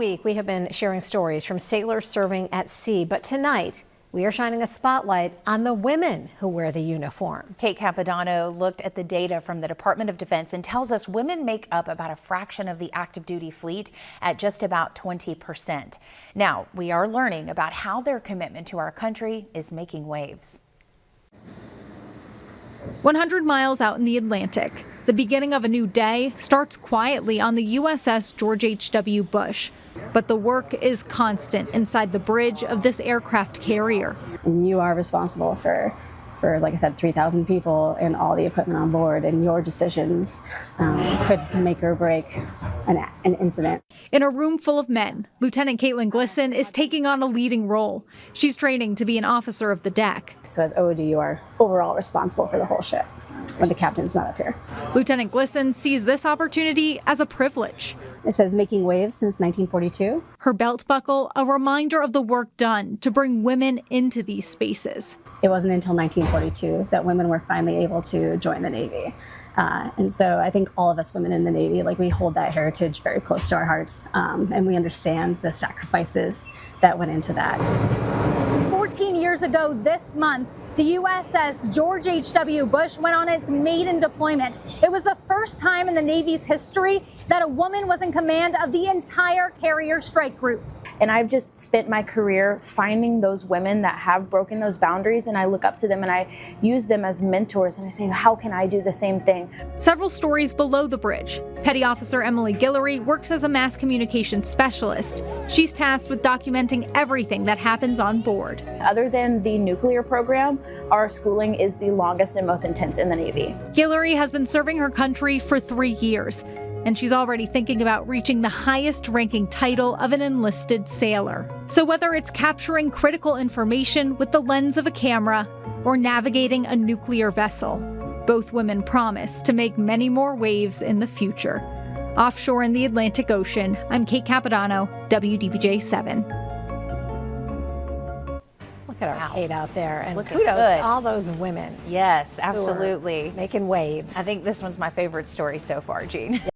Week we have been sharing stories from sailors serving at sea, but tonight we are shining a spotlight on the women who wear the uniform. Kate Capodanno looked at the data from the Department of Defense and tells us women make up about a fraction of the active duty fleet at just about 20%. Now, we are learning about how their commitment to our country is making waves. 100 miles out in the Atlantic, the beginning of a new day starts quietly on the USS George H.W. Bush. But the work is constant inside the bridge of this aircraft carrier. And you are responsible for, like I said, 3,000 people and all the equipment on board, and your decisions could make or break an incident. In a room full of men, Lieutenant Caitlin Glisson is taking on a leading role. She's training to be an officer of the deck. So as OOD, you are overall responsible for the whole ship when the captain's not up here. Lieutenant Glisson sees this opportunity as a privilege. It says making waves since 1942. Her belt buckle, a reminder of the work done to bring women into these spaces. It wasn't until 1942 that women were finally able to join the Navy. And so I think all of us women in the Navy, we hold that heritage very close to our hearts, and we understand the sacrifices that went into that. 14 years ago this month, the USS George H.W. Bush went on its maiden deployment. It was the first time in the Navy's history that a woman was in command of the entire carrier strike group. And I've just spent my career finding those women that have broken those boundaries, and I look up to them and I use them as mentors, and I say, how can I do the same thing? Several stories below the bridge. Petty Officer Emily Guillory works as a mass communications specialist. She's tasked with documenting everything that happens on board. Other than the nuclear program, our schooling is the longest and most intense in the Navy. Guillory has been serving her country for 3 years, and she's already thinking about reaching the highest ranking title of an enlisted sailor. So whether it's capturing critical information with the lens of a camera or navigating a nuclear vessel, both women promise to make many more waves in the future. Offshore in the Atlantic Ocean, I'm Kate Capodanno, WDBJ 7. Look at our Kate out there, and Looking kudos good. to all those women Yes, who are absolutely. making waves. I think this one's my favorite story so far, Jean.